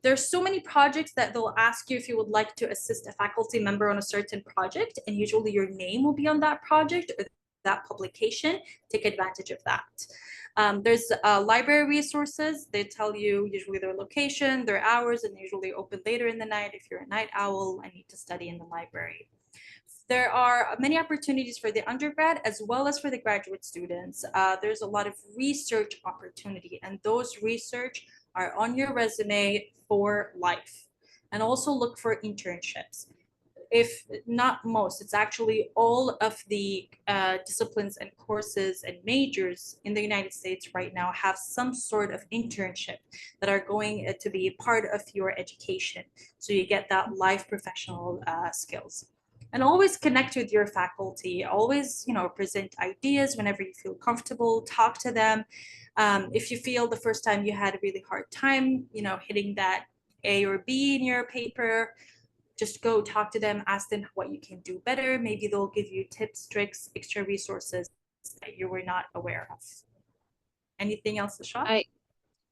there's so many projects that they'll ask you if you would like to assist a faculty member on a certain project, and usually your name will be on that project or that publication. Take advantage of that. There's library resources. They tell you usually their location, their hours, and usually open later in the night. If you're a night owl, I need to study in the library. There are many opportunities for the undergrad as well as for the graduate students. There's a lot of research opportunity, and those research are on your resume for life. And also look for internships. If not most, it's actually all of the disciplines and courses and majors in the United States right now have some sort of internship that are going to be part of your education. So you get that life professional skills. And always connect with your faculty. Always, present ideas whenever you feel comfortable. Talk to them. If you feel the first time you had a really hard time, hitting that A or B in your paper, just go talk to them, ask them what you can do better. Maybe they'll give you tips, tricks, extra resources that you were not aware of. Anything else, Ashok? I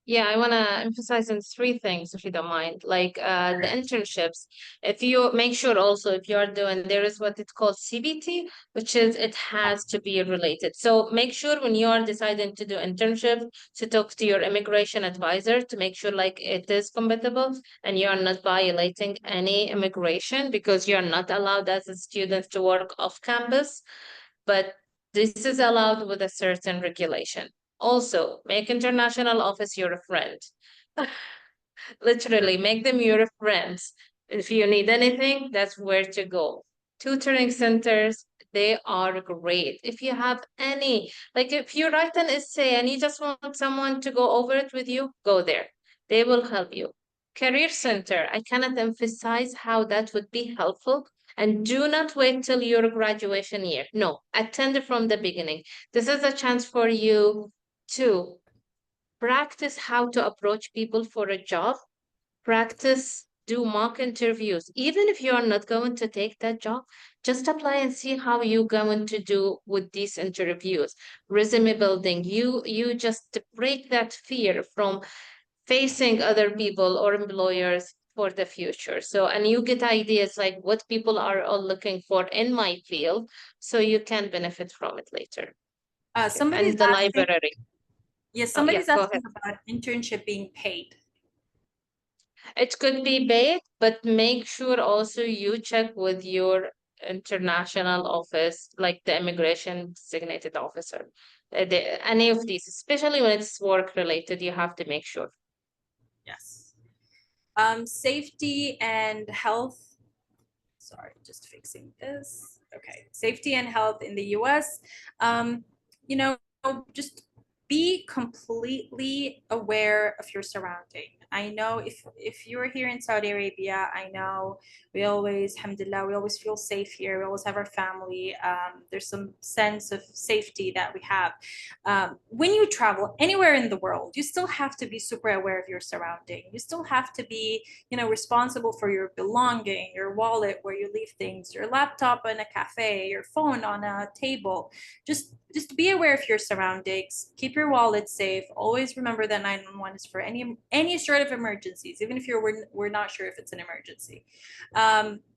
Yeah, I want to emphasize on three things, if you don't mind. Like the internships. If you make sure also, if you are doing, there is what it's called CBT, which is it has to be related. So make sure when you are deciding to do internship to talk to your immigration advisor to make sure like it is compatible and you are not violating any immigration, because you are not allowed as a student to work off campus. But this is allowed with a certain regulation. Also, make international office your friend. Literally, make them your friends. If you need anything, that's where to go. Tutoring centers, they are great. If you have any, like if you write an essay and you just want someone to go over it with you, go there. They will help you. Career Center. I cannot emphasize how that would be helpful. And do not wait till your graduation year. No, attend it from the beginning. This is a chance for you to practice how to approach people for a job, practice, do mock interviews. Even if you are not going to take that job, just apply and see how you're going to do with these interviews. Resume building, you just break that fear from facing other people or employers for the future. So, and you get ideas like what people are all looking for in my field, so you can benefit from it later. Okay. Somebody's And the asking, library. yes, Oh, yeah, somebody's go asking ahead. about internship being paid. It could be paid, but make sure also you check with your international office, like the immigration designated officer. Any of these, especially when it's work related, you have to make sure. Yes. Safety and health. Sorry, just fixing this. Okay. Safety and health in the US. Um, you know, just be completely aware of your surrounding. I know if you're here in Saudi Arabia, I know we always, alhamdulillah, we always feel safe here. We always have our family. There's some sense of safety that we have. When you travel anywhere in the world, you still have to be super aware of your surrounding. You still have to be, responsible for your belonging, your wallet, where you leave things, your laptop in a cafe, your phone on a table. Just be aware of your surroundings. Keep your wallet safe. Always remember that 911 is for any sort of emergencies, even if we're not sure if it's an emergency.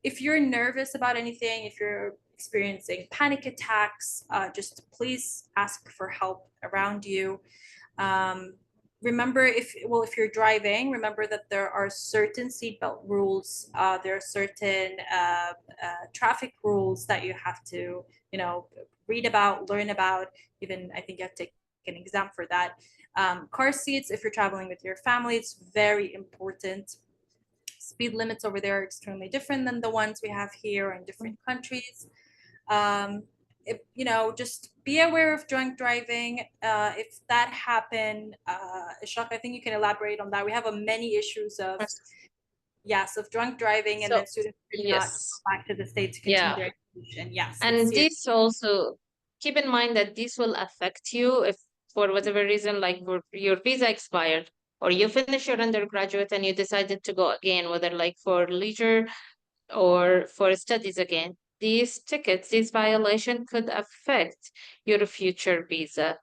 If you're nervous about anything, if you're experiencing panic attacks, just please ask for help around you. Um, Remember, if you're driving, remember that there are certain seatbelt rules. There are certain traffic rules that you have to, read about, learn about. Even I think you have to take an exam for that. Car seats, if you're traveling with your family, it's very important. Speed limits over there are extremely different than the ones we have here in different countries. Just be aware of drunk driving. If that happened, Ishaq, I think you can elaborate on that. We have many issues of, yes, of drunk driving, and So, then students could not yes. go back to the state to continue Yeah. their education. Yes, it's And serious. this also, keep in mind that this will affect you if for whatever reason, like your visa expired or you finish your undergraduate and you decided to go again, whether like for leisure or for studies again. These tickets, this violation could affect your future visa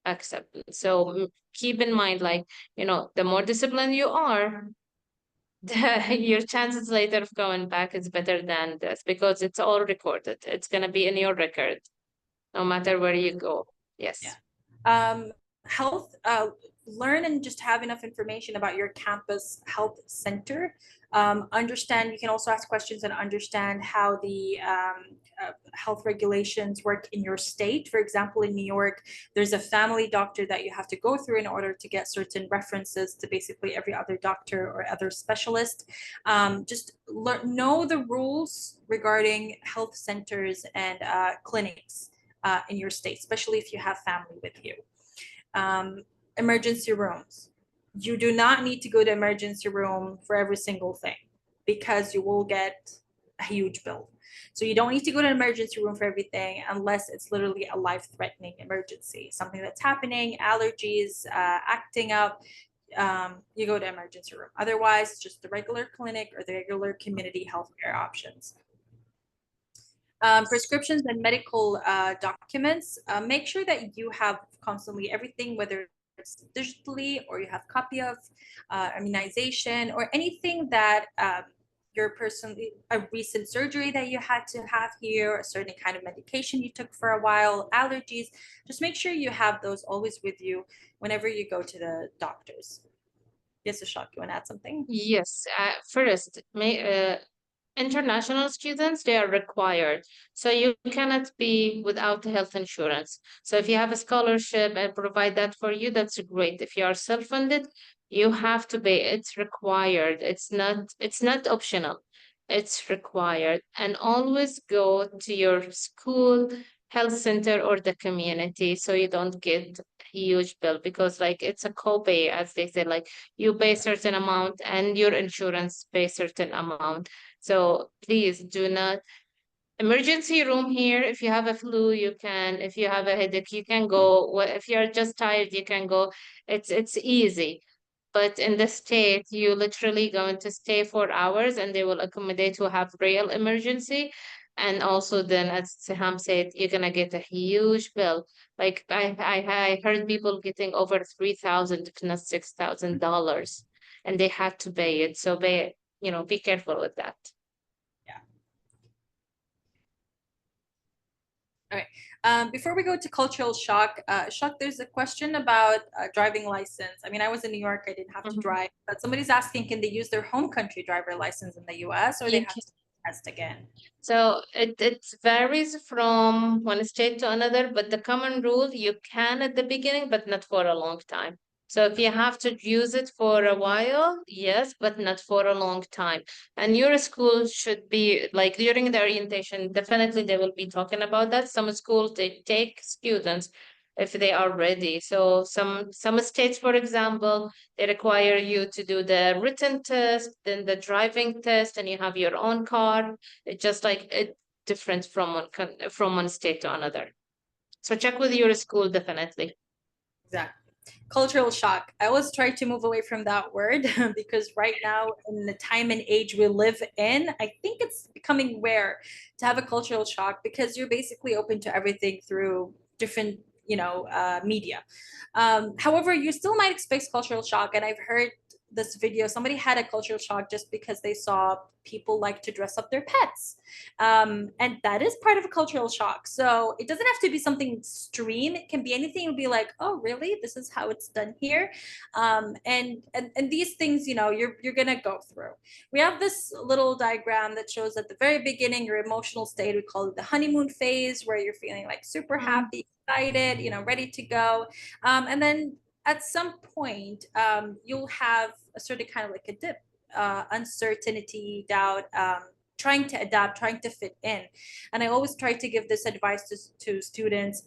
acceptance. So keep in mind, like, the more disciplined you are, your chances later of going back is better than this because it's all recorded. It's going to be in your record no Yeah. matter where you go. Yeah. Yes. Health, learn and just have enough information about your campus health center. Understand, you can also ask questions and understand how the health regulations work in your state. For example, in New York, there's a family doctor that you have to go through in order to get certain references to basically every other doctor or other specialist. Just know the rules regarding health centers and clinics in your state, especially if you have family with you. Um, Emergency rooms. You do not need to go to emergency room for every single thing because you will get a huge bill. So you don't need to go to an emergency room for everything unless it's literally a life-threatening emergency, something that's happening, allergies, acting up. You go to emergency room. Otherwise, just the regular clinic or the regular community healthcare options. Prescriptions and medical documents. Make sure that you have constantly everything, whether it's digitally or you have copy of immunization or anything that your personally a recent surgery that you had to have here, a certain kind of medication you took for a while, allergies. Just make sure you have those always with you whenever you go to the doctors. Yes, Ashok, you want to add something? Yes. First, international students, they are required. So you cannot be without health insurance. So if you have a scholarship and provide that for you, that's great. If you are self-funded, you have to pay. It's required. It's not optional. It's required. And always go to your school, health center, or the community so you don't get huge bill because like it's a copay, as they say, like you pay certain amount and your insurance pay certain amount. So please do not emergency room here. If you have a flu, you can. If you have a headache, you can go. If you're just tired, you can go. It's easy. But in the state, you literally going to stay 4 hours and they will accommodate who have real emergency. And also then, as Saham said, you're gonna get a huge bill. Like I heard people getting over 3,000, if not $6,000, and they had to pay it. So be careful with that. Yeah. All right. Before we go to cultural shock, there's a question about driving license. I mean, I was in New York, I didn't have to Mhm. drive, but somebody's asking, can they use their home country driver license in the US or they You have to test again? So it varies from one state to another, but the common rule you can at the beginning, but not for a long time. So if you have to use it for a while, yes, but not for a long time. And your school should be like during the orientation, definitely they will be talking about that. Some schools they take students if they are ready. So some states, for example, they require you to do the written test, then the driving test, and you have your own car. It's just like it different from from one state to another. So check with your school definitely. Exactly. Cultural shock. I always try to move away from that word because right now, in the time and age we live in, I think it's becoming rare to have a cultural shock because you're basically open to everything through different, media. However, you still might expect cultural shock, and I've heard this video. Somebody had a cultural shock just because they saw people like to dress up their pets, and that is part of a cultural shock. So it doesn't have to be something extreme. It can be anything. It would be like, oh, really? This is how it's done here, and these things, you're gonna go through. We have this little diagram that shows at the very beginning your emotional state. We call it the honeymoon phase, where you're feeling like super Mhm. happy, excited, ready to go, and then at some point, you'll have a sort of kind of like a dip, uncertainty, doubt, trying to adapt, trying to fit in. And I always try to give this advice to students,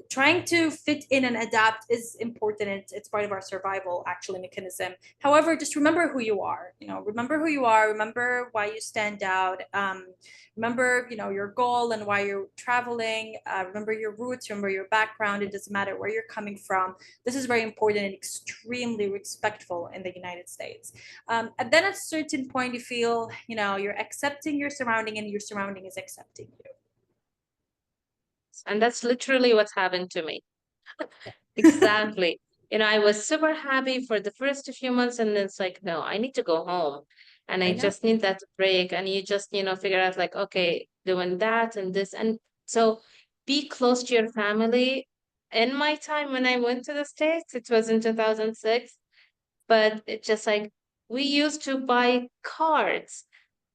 trying to fit in and adapt is important. It's part of our survival actually mechanism. However, just remember who you are, remember who you are, remember why you stand out. Remember, your goal and why you're traveling. Remember your roots, remember your background. It doesn't matter where you're coming from. This is very important and extremely respectful in the United States. And then at a certain point, you feel, you're accepting your surrounding and your surrounding is accepting you. And that's literally what happened to me. Yeah. Exactly. I was super happy for the first few months, and then it's like, no, I need to go home. And I I know. just need that break. And you just, figure out like, okay, doing that and this. And so be close to your family. In my time when I went to the States, it was in 2006, but it's just like we used to buy cards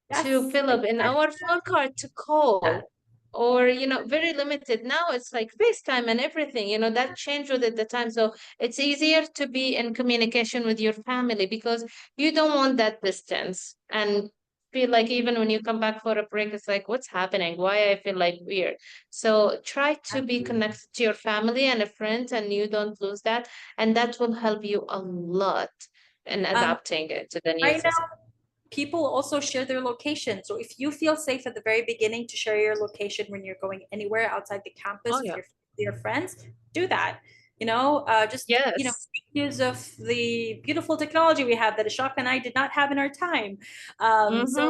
to Yes. fill up in our phone card to Yeah. call, or very limited. Now it's like FaceTime and everything, that changed with it the time. So it's easier to be in communication with your family because you don't want that distance and feel like even when you come back for a break, it's like, what's happening? Why I feel like weird? So try to be connected to your family and a friend, and you don't lose that, and that will help you a lot in Um, adapting it to the new right system. now, people also share their location. So if you feel safe at the very beginning to share your location when you're going anywhere outside the campus Oh with yeah. your friends, do that. Just Yes. make use of the beautiful technology we have that Ashok and I did not have in our time. So Mm-hmm.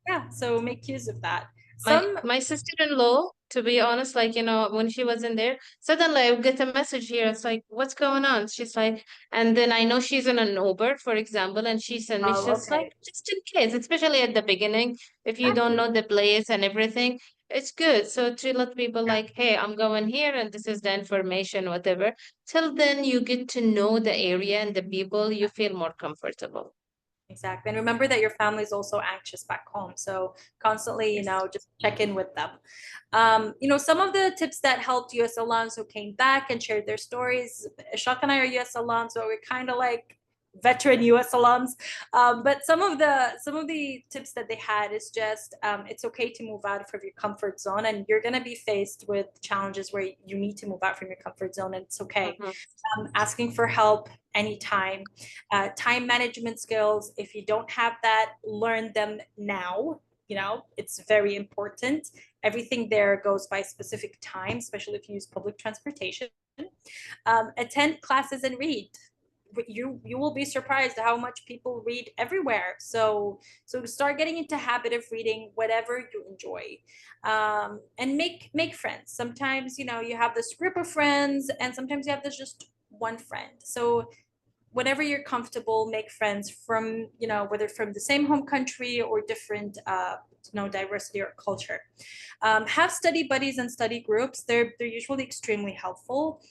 yeah, so make use of that. My Some my sister-in-law, to be honest, like, when she was in there, suddenly I get a message here. It's like, what's going on? She's like, and then I know she's in an Uber, for example, and she sent me, Oh, she's like, okay. just in case, especially at the beginning, if you don't Exactly. know the place and everything, it's good. So to let people Yeah. like, hey, I'm going here and this is the information, whatever. Till then you get to know the area and the people, you feel more comfortable. Exactly. And remember that your family is also anxious back home. So constantly, Yes. just check in with them. Some of the tips that helped US alums who came back and shared their stories. Ishak and I are US alums, so we're kind of like veteran US alums. But some of the tips that they had is just it's okay to move out of your comfort zone, and you're going to be faced with challenges where you need to move out from your comfort zone, and it's okay. Mhm. Asking for help anytime. Time management skills, if you don't have that, learn them now. It's very important. Everything there goes by specific time, especially if you use public transportation. Attend classes and read. You will be surprised how much people read everywhere. So start getting into habit of reading whatever you enjoy, and make friends. Sometimes you have this group of friends, and sometimes you have this just one friend. So whenever you're comfortable, make friends from whether from the same home country or different diversity or culture. Have study buddies and study groups. They're usually extremely helpful.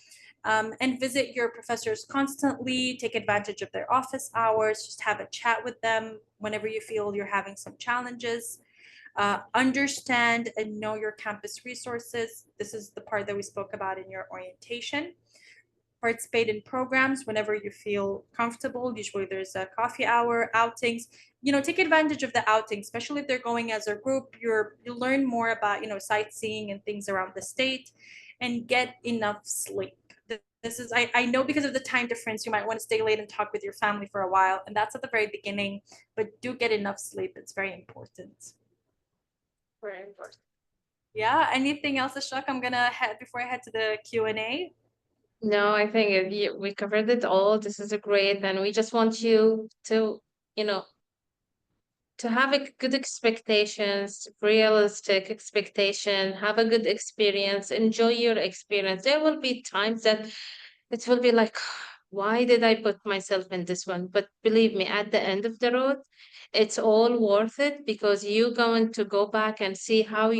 And visit your professors constantly. Take advantage of their office hours. Just have a chat with them whenever you feel you're having some challenges. Understand and know your campus resources. This is the part that we spoke about in your orientation. Participate in programs whenever you feel comfortable. Usually there's a coffee hour, outings. Take advantage of the outings, especially if they're going as a group. You learn more about sightseeing and things around the state, and get enough sleep. This is I know, because of the time difference, you might want to stay late and talk with your family for a while, and that's at the very beginning, but do get enough sleep. It's very important. Very important. Yeah, anything else, Ashok? I'm gonna head before I head to the Q&A. No, I think we covered it all. This is a great, and we just want you to, you know, to have a good expectations, realistic expectation, have a good experience, enjoy your experience. There will be times that it will be like, why did I put myself in this one? But believe me, at the end of the road, it's all worth it because you're going to go back and see how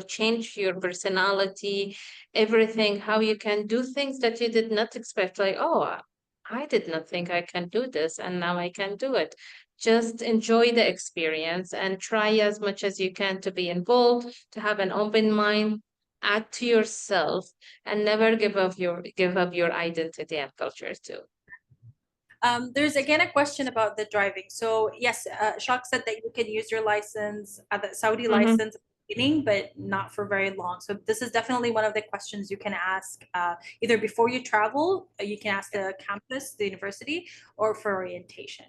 change your personality, everything, how you can do things that you did not expect. Like, oh, I did not think I can do this, and now I can do it. Just enjoy the experience and try as much as you can to be involved, to have an open mind, add to yourself, and never give up your identity and culture too. There's again a question about the driving. So yes, Shak said that you can use your license, the Saudi Mm-hmm. license, at the beginning, but not for very long. So this is definitely one of the questions you can ask, either before you travel. You can ask the campus, the university, or for orientation.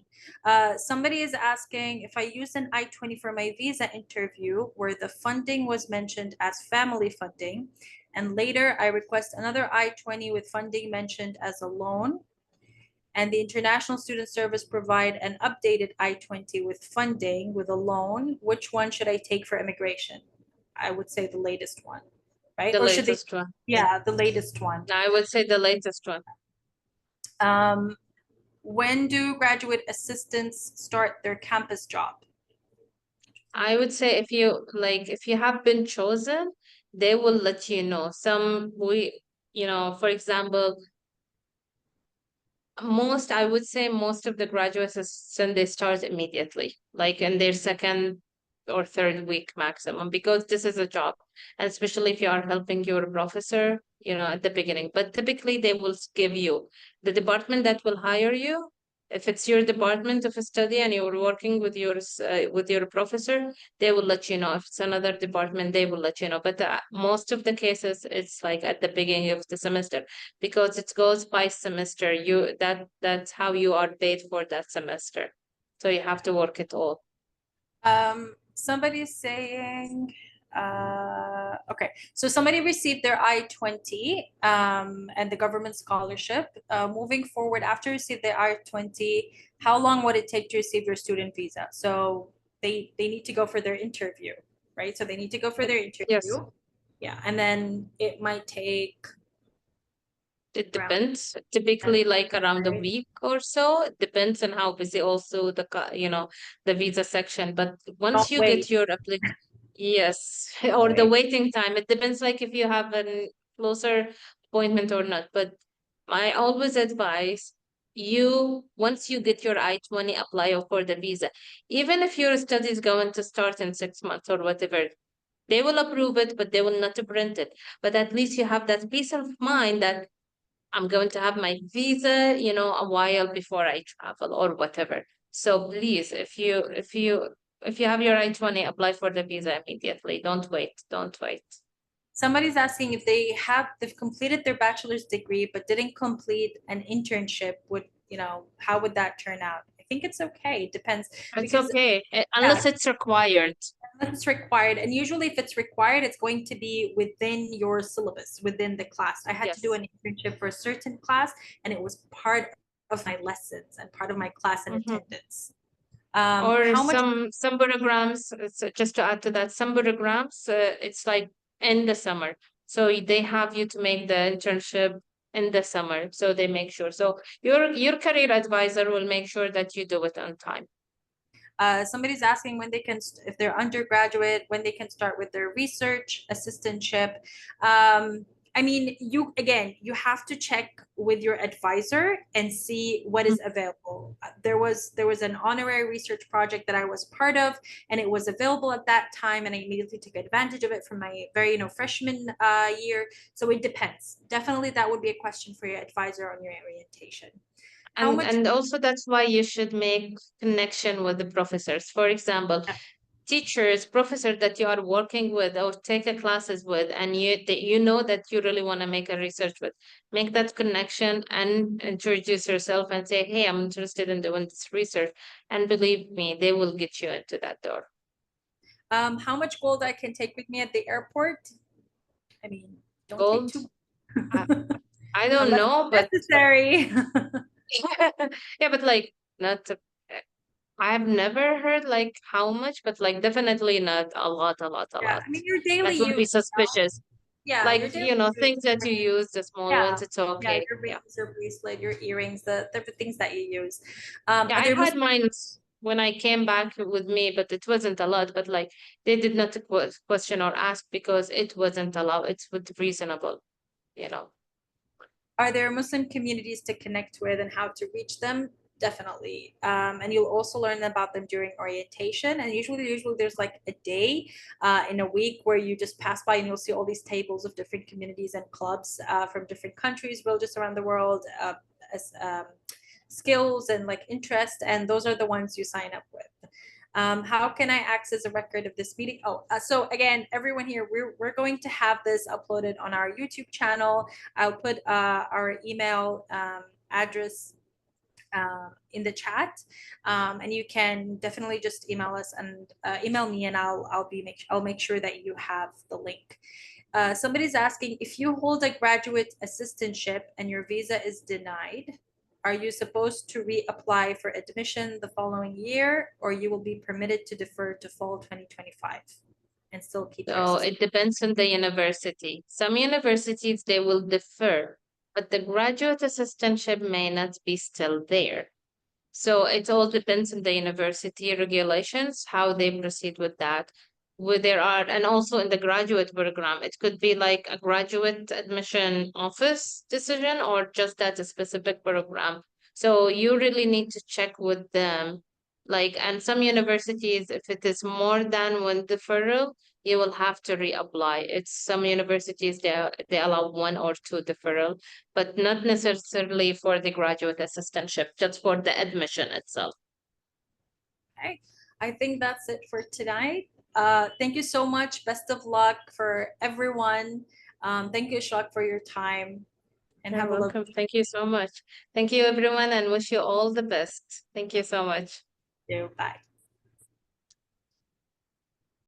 Somebody is asking, if I use an I-20 for my visa interview, where the funding was mentioned as family funding, and later I request another I-20 with funding mentioned as a loan, and the International Student Service provide an updated I-20 with funding with a loan, which one should I take for immigration? I would say the latest one, right? The Or should they? latest one. Yeah, the latest one. I would say the latest one. Um, when do graduate assistants start their campus job? I would say if you have been chosen, they will let you know. For example, I would say most of the graduate assistant, they start immediately, like in their second or third week maximum, because this is a job, and especially if you are helping your professor, at the beginning. But typically, they will give you the department that will hire you. If it's your department of study and you're working with your professor, they will let you know. If it's another department, they will let you know. But most of the cases, it's like at the beginning of the semester because it goes by semester. That's how you are paid for that semester. So you have to work it all. Somebody's saying, okay, so somebody received their I-20 and the government scholarship. Moving forward, after you receive their I-20, how long would it take to receive your student visa? So they need to go for their interview, right? So they need to go for their Yes. interview. Yeah, and then it might take It around, depends. Typically, like around a right? week or so. It depends on how busy also the visa section. But once Don't you wait. get your application, yes, or the Wait. waiting time, it depends like if you have a closer appointment or not. But I always advise once you get your I-20, apply for the visa. Even if your study is going to start in 6 months or whatever, they will approve it, but they will not print it. But at least you have that peace of mind that I'm going to have my visa, a while before I travel or whatever. So please, if you have your I-20, apply for the visa immediately. Don't wait. Don't wait. Somebody's asking if they've completed their bachelor's degree but didn't complete an internship, how would that turn out? I think it's okay. It depends It's because okay, yeah, unless it's required. unless it's required. And usually if it's required, it's going to be within your syllabus, within the class. I had to do Yes. an internship for a certain class and it was part of my lessons and part of my class and Mhm. attendance. Or How much some programs, just to add to that, some programs, it's like in the summer. So they have you to make the internship in the summer. So they make sure. So your career advisor will make sure that you do it on time. Somebody's asking when they can, if they're undergraduate, when they can start with their research assistantship. I mean, you have to check with your advisor and see what is available. There was an honorary research project that I was part of, and it was available at that time, and I immediately took advantage of it from my very freshman year. So it depends. Definitely, that would be a question for your advisor on your orientation. How And much? and also that's why you should make connection with the professors. For example, teachers, professors that you are working with or take a classes with, and you know that you really want to make a research with, make that connection and introduce yourself and say, hey, I'm interested in doing this research. And believe me, they will get you into that door. How much gold I can take with me at the airport? I mean, don't take Gold? too I, I don't unless know, but it's necessary. yeah, but like not to, I've never heard like how much, but like definitely not a lot, a lot, a Yeah, lot. I mean your daily That would be use. suspicious. Yeah, your Like, daily use. things that you use, the small Yeah, ones, it's yeah, okay. your Yeah. rings, your bracelet, your earrings, the things that you use. Yeah, Are I there had Muslim? mine when I came back with me, but it wasn't a lot. But like they did not question or ask because it wasn't allowed. It's with reasonable, you know. Are there Muslim communities to connect with and how to reach them? Definitely. And you'll also learn about them during orientation. And usually there's like a day in a week where you just pass by and you'll see all these tables of different communities and clubs from different countries, religious around the world, as skills and like interest. And those are the ones you sign up with. How can I access a record of this meeting? Oh, so again, everyone here, we're going to have this uploaded on our YouTube channel. I'll put our email address in the chat, and you can definitely just email us and email me, and I'll make sure that you have the link. Somebody's asking if you hold a graduate assistantship and your visa is denied, are you supposed to reapply for admission the following year, or you will be permitted to defer to fall 2025 and still keep your So assistance? it depends on the university. Some universities they will defer, but the graduate assistantship may not be still there. So it all depends on the university regulations, how they proceed with that. Where there are, and also in the graduate program, it could be like a graduate admission office decision or just that a specific program. So you really need to check with them. Like, and some universities, if it is more than one deferral, you will have to reapply. It's some universities they allow one or two deferral, but not necessarily for the graduate assistantship, just for the admission itself. Okay, I think that's it for tonight. Thank you so much. Best of luck for everyone. Thank you, Shak, for your time, and You're have a welcome. lovely Thank you so much. Thank you, everyone, and wish you all the best. Thank you so much. day. Bye.